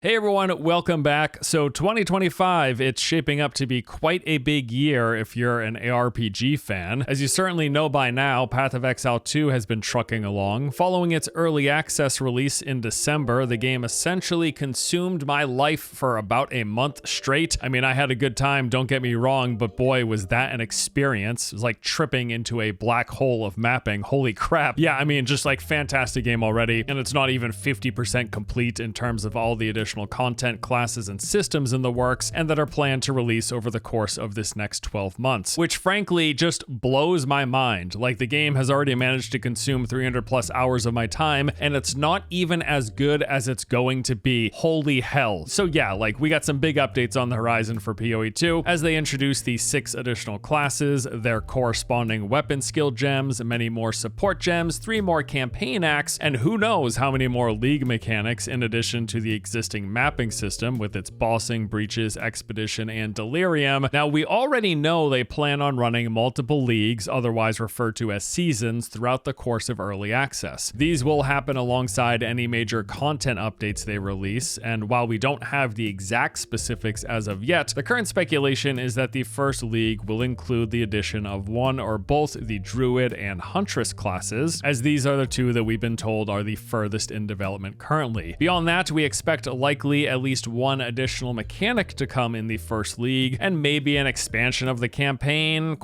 Hey everyone, welcome back. So 2025, it's shaping up to be quite a big year if you're an ARPG fan. As you certainly know by now, Path of Exile 2 has been trucking along. Following its early access release in December, the game essentially consumed my life for about a month straight. I mean, I had a good time, don't get me wrong, but boy, was that an experience. It was like tripping into a black hole of mapping. Holy crap. Yeah, I mean, just like fantastic game already, and it's not even 50% complete in terms of all the additional content, classes, and systems in the works, and that are planned to release over the course of this next 12 months, which frankly just blows my mind. Like, the game has already managed to consume 300 plus hours of my time, and it's not even as good as it's going to be. Holy hell. So yeah, like, we got some big updates on the horizon for PoE 2 as they introduce the 6 additional classes, their corresponding weapon skill gems, many more support gems, 3 more campaign acts, and who knows how many more league mechanics in addition to the existing mapping system with its bossing, breaches, expedition, and delirium. Now, we already know they plan on running multiple leagues, otherwise referred to as seasons, throughout the course of early access. These will happen alongside any major content updates they release, and while we don't have the exact specifics as of yet, the current speculation is that the first league will include the addition of one or both the Druid and Huntress classes, as these are the two that we've been told are the furthest in development currently. Beyond that, we expect likely at least one additional mechanic to come in the first league, and maybe an expansion of the campaign,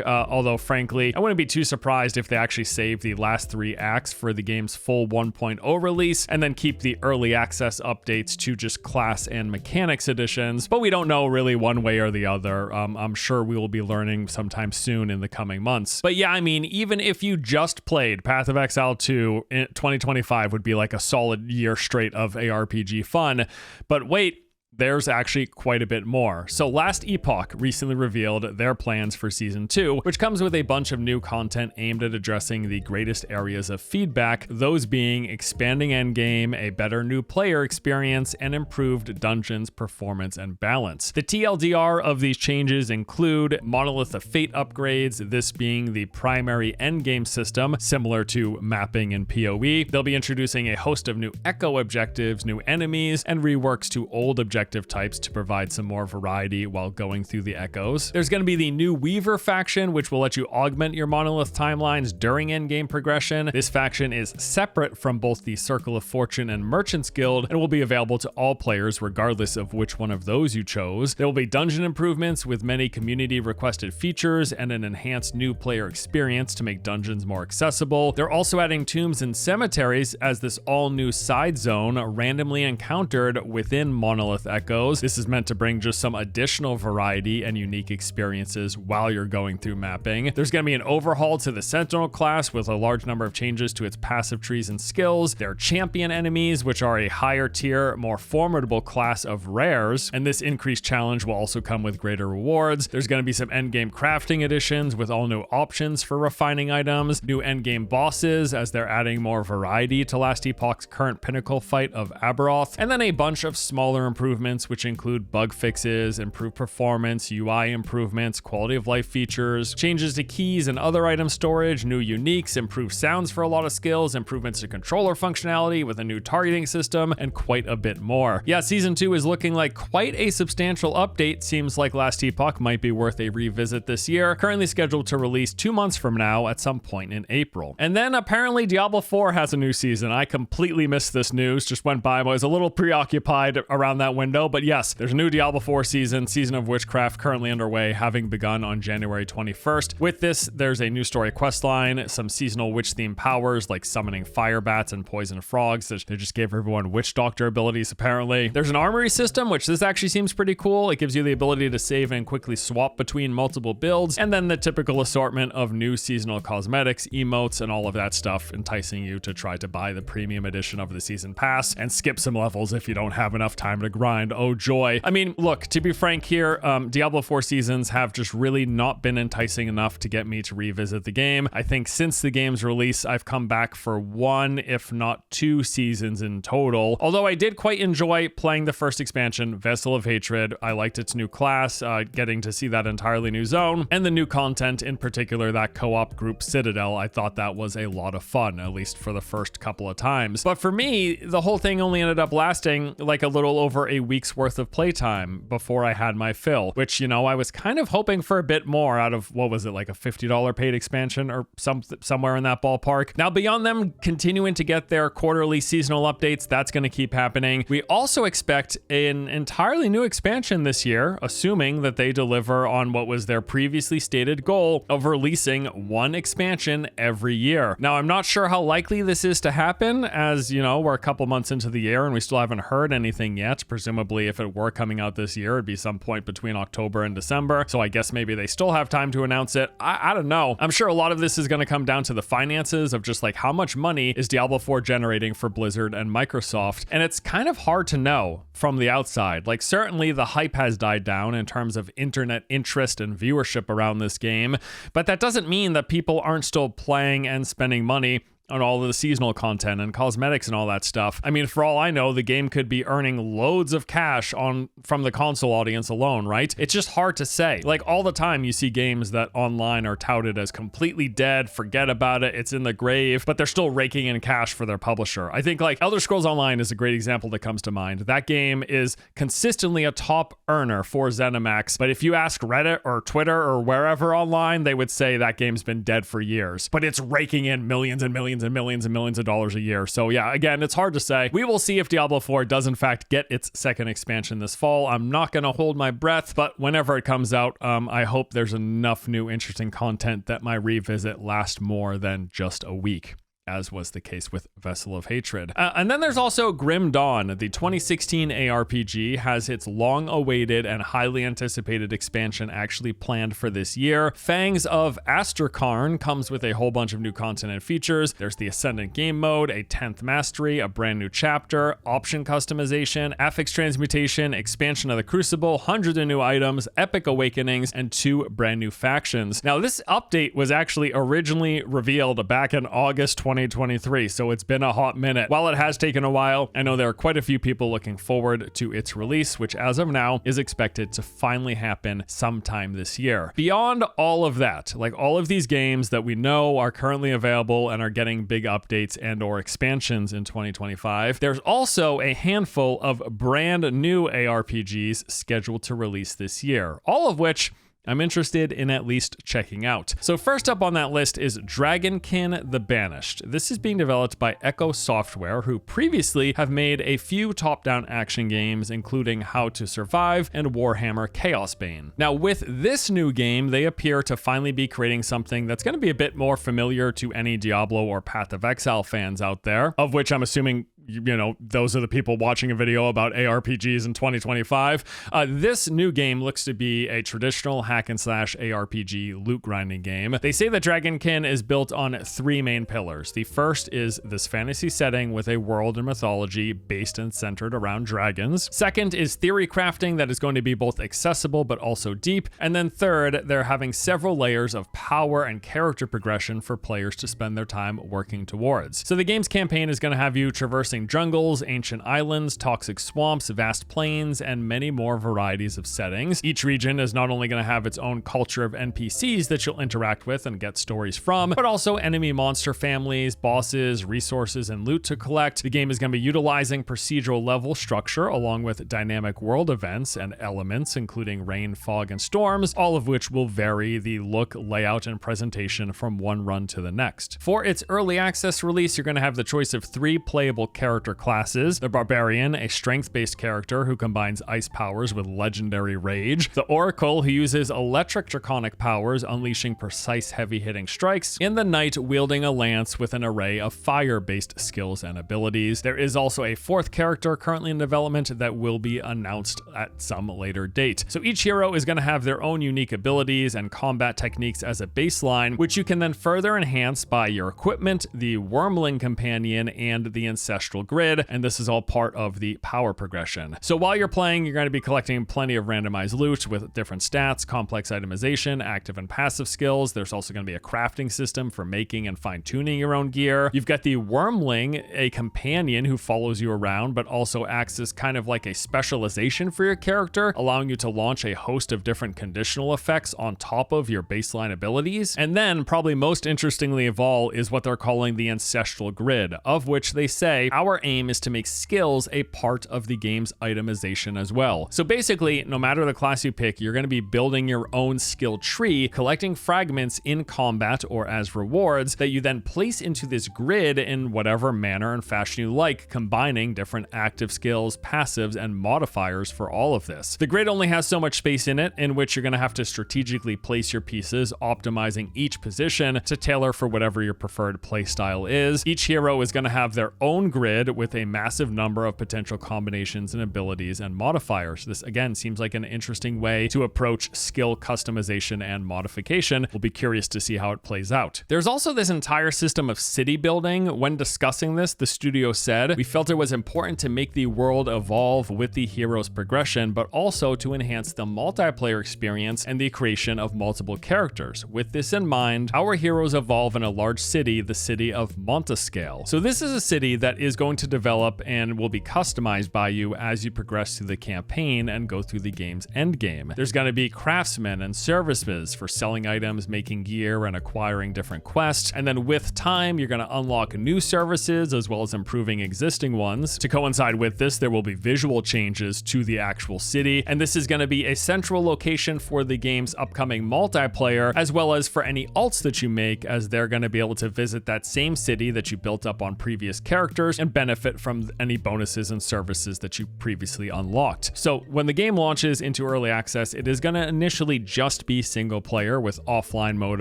although frankly, I wouldn't be too surprised if they actually save the last 3 acts for the game's full 1.0 release, and then keep the early access updates to just class and mechanics additions, but we don't know really one way or the other. I'm sure we will be learning sometime soon in the coming months. But yeah, I mean, even if you just played Path of Exile 2, 2025 would be like a solid year straight of ARPG fun. But wait, there's actually quite a bit more. So Last Epoch recently revealed their plans for Season 2, which comes with a bunch of new content aimed at addressing the greatest areas of feedback, those being expanding endgame, a better new player experience, and improved dungeons, performance, and balance. The TLDR of these changes include Monolith of Fate upgrades, this being the primary endgame system, similar to mapping in PoE. They'll be introducing a host of new Echo objectives, new enemies, and reworks to old objective types to provide some more variety while going through the echoes. There's going to be the new Weaver faction, which will let you augment your Monolith timelines during endgame progression. This faction is separate from both the Circle of Fortune and Merchants Guild, and will be available to all players regardless of which one of those you chose. There will be dungeon improvements with many community requested features and an enhanced new player experience to make dungeons more accessible. They're also adding tombs and cemeteries as this all new side zone randomly encountered within Monolith Echoes. This is meant to bring just some additional variety and unique experiences while you're going through mapping. There's going to be an overhaul to the Sentinel class with a large number of changes to its passive trees and skills. There are champion enemies, which are a higher tier, more formidable class of rares, and this increased challenge will also come with greater rewards. There's going to be some endgame crafting additions with all new options for refining items, new endgame bosses as they're adding more variety to Last Epoch's current pinnacle fight of Aberoth, and then a bunch of smaller improvements which include bug fixes, improved performance, UI improvements, quality of life features, changes to keys and other item storage, new uniques, improved sounds for a lot of skills, improvements to controller functionality with a new targeting system, and quite a bit more. Yeah, Season 2 is looking like quite a substantial update. Seems like Last Epoch might be worth a revisit this year, currently scheduled to release 2 months from now at some point in April. And then apparently Diablo 4 has a new season. I completely missed this news, just went by, I was a little preoccupied around that window. But yes, there's a new Diablo 4 season of Witchcraft currently underway, having begun on January 21st. With this, there's a new story questline, some seasonal witch-themed powers like summoning fire bats and poison frogs. They just gave everyone witch doctor abilities, apparently. There's an armory system, which this actually seems pretty cool. It gives you the ability to save and quickly swap between multiple builds, and then the typical assortment of new seasonal cosmetics, emotes, and all of that stuff, enticing you to try to buy the premium edition of the season pass and skip some levels if you don't have enough time to grind mind. Oh joy. I mean, look, to be frank here, Diablo 4 seasons have just really not been enticing enough to get me to revisit the game. I think since the game's release, I've come back for 1, if not 2 seasons in total. Although I did quite enjoy playing the first expansion, Vessel of Hatred. I liked its new class, getting to see that entirely new zone, and the new content, in particular that co-op group Citadel. I thought that was a lot of fun, at least for the first couple of times. But for me, the whole thing only ended up lasting like a little over a week's worth of playtime before I had my fill, which, you know, I was kind of hoping for a bit more out of, what was it, like a $50 paid expansion or somewhere in that ballpark. Now, beyond them continuing to get their quarterly seasonal updates, that's going to keep happening. We also expect an entirely new expansion this year, assuming that they deliver on what was their previously stated goal of releasing 1 expansion every year. Now, I'm not sure how likely this is to happen, as, you know, we're a couple months into the year and we still haven't heard anything yet. Presumably, if it were coming out this year, it'd be some point between October and December. So I guess maybe they still have time to announce it. I don't know. I'm sure a lot of this is going to come down to the finances of just like how much money is Diablo 4 generating for Blizzard and Microsoft. And it's kind of hard to know from the outside. Like, certainly the hype has died down in terms of internet interest and viewership around this game, but that doesn't mean that people aren't still playing and spending money on all of the seasonal content and cosmetics and all that stuff. I mean, for all I know, the game could be earning loads of cash from the console audience alone, right? It's just hard to say. Like, all the time you see games that online are touted as completely dead, forget about it, it's in the grave, but they're still raking in cash for their publisher. I think like Elder Scrolls Online is a great example that comes to mind. That game is consistently a top earner for ZeniMax, but if you ask Reddit or Twitter or wherever online, they would say that game's been dead for years, but it's raking in millions and millions and millions and millions of dollars a year. So yeah, again, it's hard to say. We will see if Diablo 4 does in fact get its second expansion this fall. I'm not going to hold my breath, but whenever it comes out, I hope there's enough new interesting content that my revisit lasts more than just a week, as was the case with Vessel of Hatred. And then there's also Grim Dawn. The 2016 ARPG has its long-awaited and highly anticipated expansion actually planned for this year. Fangs of Asterkarn comes with a whole bunch of new content and features. There's the Ascendant game mode, a 10th mastery, a brand new chapter, option customization, affix transmutation, expansion of the Crucible, hundreds of new items, epic awakenings, and 2 brand new factions. Now, this update was actually originally revealed back in August 2023, so it's been a hot minute. While it has taken a while, I know there are quite a few people looking forward to its release, which as of now is expected to finally happen sometime this year. Beyond all of that, like all of these games that we know are currently available and are getting big updates and or expansions in 2025, there's also a handful of brand new ARPGs scheduled to release this year, all of which I'm interested in at least checking out. So first up on that list is Dragonkin the Banished. This is being developed by Echo Software, who previously have made a few top-down action games, including How to Survive and Warhammer Chaosbane. Now, with this new game, they appear to finally be creating something that's going to be a bit more familiar to any Diablo or Path of Exile fans out there, of which I'm assuming, you know, those are the people watching a video about ARPGs in 2025. This new game looks to be a traditional hack and slash ARPG loot grinding game. They say that Dragonkin is built on 3 main pillars. The first is this fantasy setting with a world and mythology based and centered around dragons. Second is theory crafting that is going to be both accessible but also deep. And then third, they're having several layers of power and character progression for players to spend their time working towards. So the game's campaign is going to have you traversing jungles, ancient islands, toxic swamps, vast plains, and many more varieties of settings. Each region is not only going to have its own culture of NPCs that you'll interact with and get stories from, but also enemy monster families, bosses, resources, and loot to collect. The game is going to be utilizing procedural level structure along with dynamic world events and elements, including rain, fog, and storms, all of which will vary the look, layout, and presentation from one run to the next. For its early access release, you're going to have the choice of 3 playable character classes: the Barbarian, a strength-based character who combines ice powers with legendary rage; the Oracle, who uses electric draconic powers, unleashing precise heavy-hitting strikes; and the Knight, wielding a lance with an array of fire-based skills and abilities. There is also a 4th character currently in development that will be announced at some later date. So each hero is going to have their own unique abilities and combat techniques as a baseline, which you can then further enhance by your equipment, the Wormling Companion, and the Ancestral ancestral grid, and this is all part of the power progression. So while you're playing, you're going to be collecting plenty of randomized loot with different stats, complex itemization, active and passive skills. There's also going to be a crafting system for making and fine-tuning your own gear. You've got the Wormling, a companion who follows you around, but also acts as kind of like a specialization for your character, allowing you to launch a host of different conditional effects on top of your baseline abilities. And then, probably most interestingly of all, is what they're calling the ancestral grid, of which they say our aim is to make skills a part of the game's itemization as well. So basically, no matter the class you pick, you're going to be building your own skill tree, collecting fragments in combat or as rewards that you then place into this grid in whatever manner and fashion you like, combining different active skills, passives, and modifiers for all of this. The grid only has so much space in it, in which you're going to have to strategically place your pieces, optimizing each position to tailor for whatever your preferred playstyle is. Each hero is going to have their own grid with a massive number of potential combinations and abilities and modifiers. This again seems like an interesting way to approach skill customization and modification. We'll be curious to see how it plays out. There's also this entire system of city building. When discussing this, the studio said, "We felt it was important to make the world evolve with the hero's progression, but also to enhance the multiplayer experience and the creation of multiple characters. With this in mind, our heroes evolve in a large city, the city of Montascale." So this is a city that is going to develop and will be customized by you as you progress through the campaign and go through the game's endgame. There's going to be craftsmen and services for selling items, making gear, and acquiring different quests. And then with time, you're going to unlock new services as well as improving existing ones. To coincide with this, there will be visual changes to the actual city, and this is going to be a central location for the game's upcoming multiplayer, as well as for any alts that you make, as they're going to be able to visit that same city that you built up on previous characters and benefit from any bonuses and services that you previously unlocked. So when the game launches into early access, it is going to initially just be single player with offline mode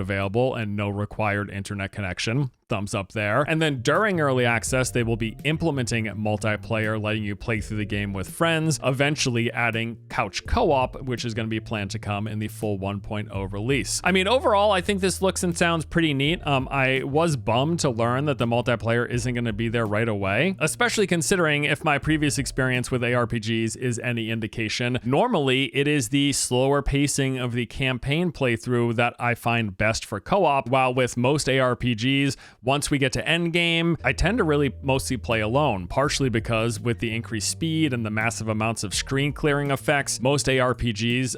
available and no required internet connection. Thumbs up there. And then during early access, they will be implementing multiplayer, letting you play through the game with friends, eventually adding couch co-op, which is going to be planned to come in the full 1.0 release. I mean, overall, I think this looks and sounds pretty neat. I was bummed to learn that the multiplayer isn't going to be there right away, especially considering if my previous experience with ARPGs is any indication. Normally, it is the slower pacing of the campaign playthrough that I find best for co-op, while with most ARPGs, once we get to endgame, I tend to really mostly play alone, partially because with the increased speed and the massive amounts of screen clearing effects, most ARPGs,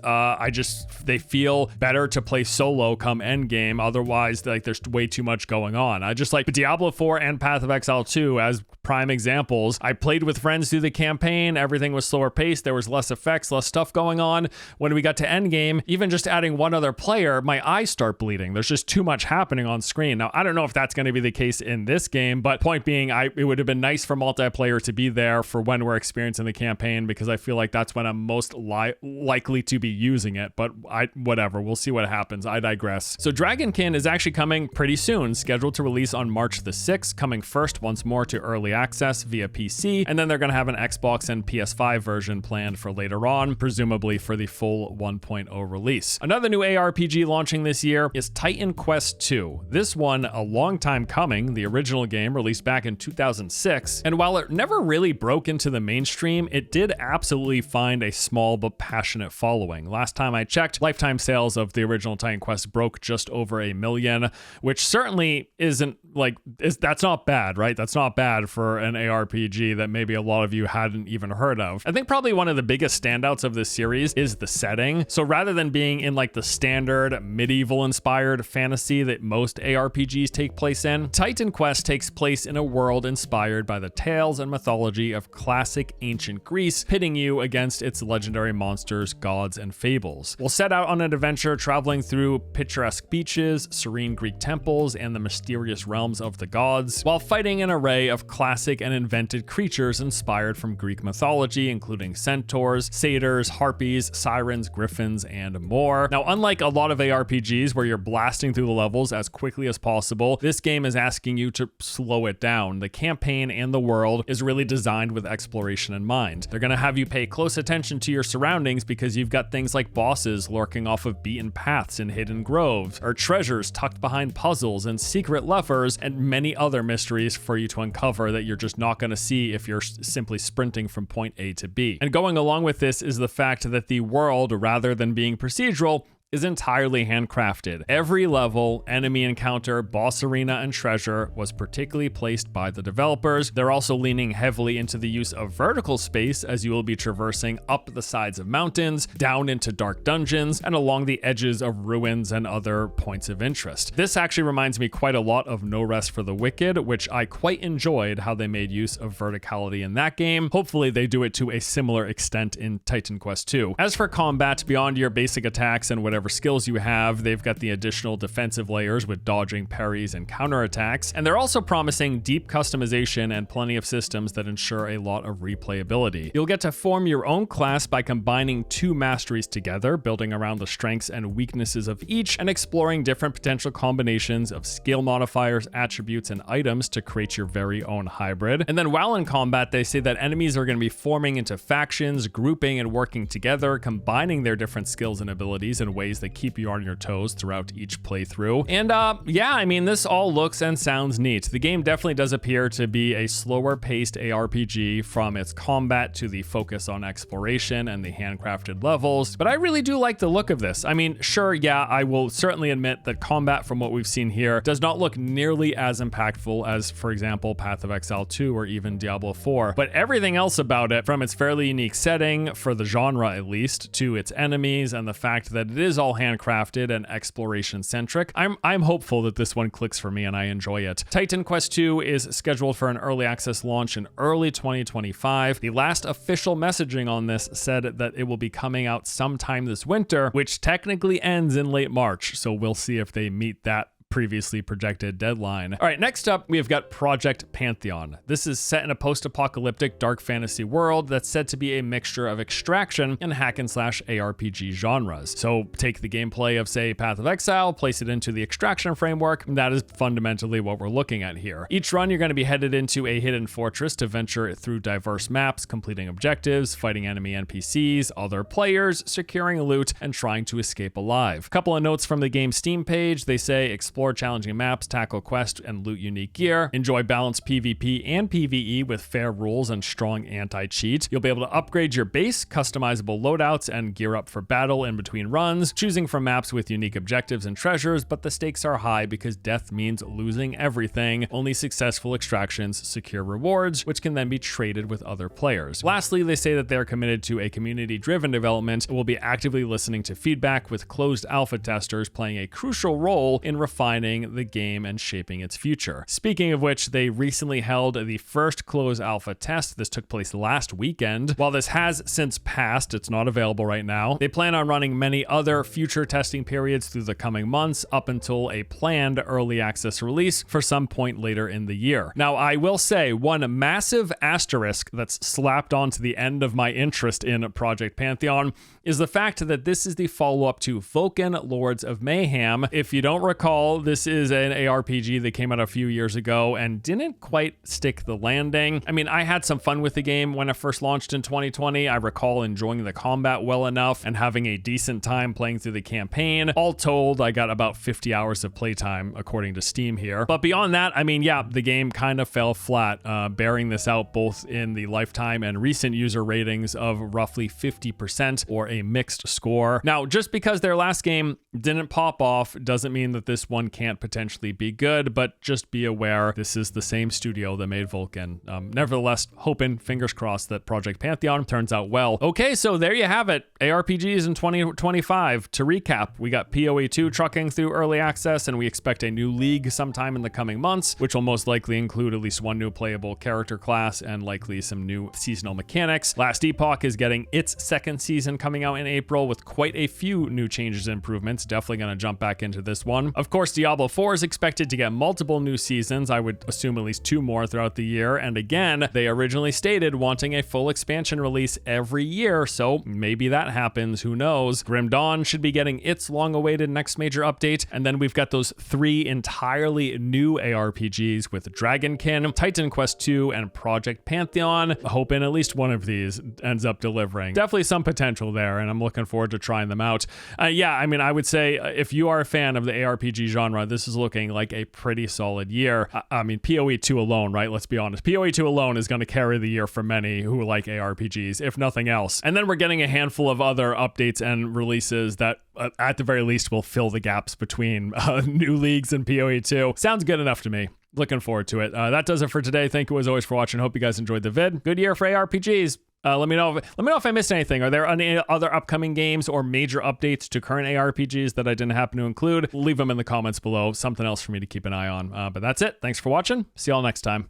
they feel better to play solo come endgame. Otherwise, like there's way too much going on. I just like Diablo 4 and Path of Exile 2 as prime examples. I played with friends through the campaign. Everything was slower paced. There was less effects, less stuff going on. When we got to endgame, even just adding one other player, my eyes start bleeding. There's just too much happening on screen. Now, I don't know if that's going to be the case in this game, but point being, it would have been nice for multiplayer to be there for when we're experiencing the campaign, because I feel like that's when I'm most likely to be using it, but whatever, we'll see what happens. I digress. So Dragonkin is actually coming pretty soon, scheduled to release on March the 6th, coming first once more to early access via PC, and then they're going to have an Xbox and PS5 version planned for later on, presumably for the full 1.0 release. Another new ARPG launching this year is Titan Quest 2. This one, a long time coming. The original game released back in 2006, and while it never really broke into the mainstream, it did absolutely find a small but passionate following. Last time I checked, lifetime sales of the original Titan Quest broke just over 1 million, which certainly that's not bad, right? That's not bad for an ARPG that maybe a lot of you hadn't even heard of. I think probably one of the biggest standouts of this series is the setting. So rather than being in like the standard medieval inspired fantasy that most ARPGs take place in, Titan Quest takes place in a world inspired by the tales and mythology of classic ancient Greece, pitting you against its legendary monsters, gods, and fables. We'll set out on an adventure traveling through picturesque beaches, serene Greek temples, and the mysterious realms of the gods, while fighting an array of classic and invented creatures inspired from Greek mythology, including centaurs, satyrs, harpies, sirens, griffins, and more. Now, unlike a lot of ARPGs where you're blasting through the levels as quickly as possible, this game game is asking you to slow it down. The campaign and the world is really designed with exploration in mind. They're going to have you pay close attention to your surroundings because you've got things like bosses lurking off of beaten paths in hidden groves, or treasures tucked behind puzzles and secret levers, and many other mysteries for you to uncover that you're just not going to see if you're simply sprinting from point A to B. And going along with this is the fact that the world, rather than being procedural, is entirely handcrafted. Every level, enemy encounter, boss arena, and treasure was particularly placed by the developers. They're also leaning heavily into the use of vertical space, as you will be traversing up the sides of mountains, down into dark dungeons, and along the edges of ruins and other points of interest. This actually reminds me quite a lot of No Rest for the Wicked, which I quite enjoyed how they made use of verticality in that game. Hopefully they do it to a similar extent in Titan Quest 2. As for combat, beyond your basic attacks and whatever skills you have, they've got the additional defensive layers with dodging, parries, and counterattacks, and they're also promising deep customization and plenty of systems that ensure a lot of replayability. You'll get to form your own class by combining two masteries together, building around the strengths and weaknesses of each, and exploring different potential combinations of skill modifiers, attributes, and items to create your very own hybrid. And then while in combat, they say that enemies are going to be forming into factions, grouping and working together, combining their different skills and abilities in ways that keep you on your toes throughout each playthrough. And yeah, I mean, this all looks and sounds neat. The game definitely does appear to be a slower paced ARPG, from its combat to the focus on exploration and the handcrafted levels, but I really do like the look of this. I mean, sure, yeah, I will certainly admit that combat from what we've seen here does not look nearly as impactful as, for example, Path of Exile 2 or even Diablo 4, but everything else about it, from its fairly unique setting, for the genre at least, to its enemies and the fact that it is all handcrafted and exploration centric, I'm hopeful that this one clicks for me and I enjoy it. Titan Quest 2 is scheduled for an early access launch in early 2025. The last official messaging on this said that it will be coming out sometime this winter, which technically ends in late March, so we'll see if they meet that previously projected deadline. All right, next up, we have got Project Pantheon. This is set in a post-apocalyptic dark fantasy world that's said to be a mixture of extraction and hack and slash ARPG genres. So take the gameplay of, say, Path of Exile, place it into the extraction framework, and that is fundamentally what we're looking at here. Each run, you're going to be headed into a hidden fortress to venture through diverse maps, completing objectives, fighting enemy NPCs, other players, securing loot, and trying to escape alive. A couple of notes from the game Steam page. They say, explore challenging maps, tackle quests, and loot unique gear. Enjoy balanced PvP and PvE with fair rules and strong anti-cheat. You'll be able to upgrade your base, customizable loadouts, and gear up for battle in between runs, choosing from maps with unique objectives and treasures, but the stakes are high because death means losing everything. Only successful extractions secure rewards, which can then be traded with other players. Lastly, they say that they're committed to a community-driven development and will be actively listening to feedback, with closed alpha testers playing a crucial role in refining the game and shaping its future. Speaking of which, they recently held the first closed alpha test. This took place last weekend. While this has since passed, it's not available right now. They plan on running many other future testing periods through the coming months up until a planned early access release for some point later in the year. Now, I will say one massive asterisk that's slapped onto the end of my interest in Project Pantheon is the fact that this is the follow-up to Vulcan Lords of Mayhem. If you don't recall, this is an ARPG that came out a few years ago and didn't quite stick the landing. I mean, I had some fun with the game when it first launched in 2020. I recall enjoying the combat well enough and having a decent time playing through the campaign. All told, I got about 50 hours of playtime according to Steam here. But beyond that, I mean, yeah, the game kind of fell flat, bearing this out both in the lifetime and recent user ratings of roughly 50% or a mixed score. Now, just because their last game didn't pop off doesn't mean that this one can't potentially be good, but just be aware this is the same studio that made Vulcan. Nevertheless, hoping, fingers crossed, that Project Pantheon turns out well. Okay, so there you have it. ARPGs in 2025. To recap, we got PoE 2 trucking through early access, and we expect a new league sometime in the coming months, which will most likely include at least one new playable character class and likely some new seasonal mechanics. Last Epoch is getting its second season coming out in April with quite a few new changes and improvements. Definitely going to jump back into this one. Of course, Diablo 4 is expected to get multiple new seasons. I would assume at least 2 more throughout the year. And again, they originally stated wanting a full expansion release every year, so maybe that happens, who knows. Grim Dawn should be getting its long-awaited next major update, and then we've got those 3 entirely new ARPGs with Dragonkin, Titan Quest 2, and Project Pantheon. Hoping at least one of these ends up delivering. Definitely some potential there, and I'm looking forward to trying them out. Yeah, I mean, I would say if you are a fan of the ARPG genre, this is looking like a pretty solid year. I mean, PoE 2 alone, right? Let's be honest. PoE 2 alone is going to carry the year for many who like ARPGs, if nothing else. And then we're getting a handful of other updates and releases that at the very least will fill the gaps between new leagues and PoE 2. Sounds good enough to me. Looking forward to it. That does it for today. Thank you as always for watching. Hope you guys enjoyed the vid. Good year for ARPGs. Let me know if I missed anything. Are there any other upcoming games or major updates to current ARPGs that I didn't happen to include? Leave them in the comments below. Something else for me to keep an eye on. But that's it. Thanks for watching. See y'all next time.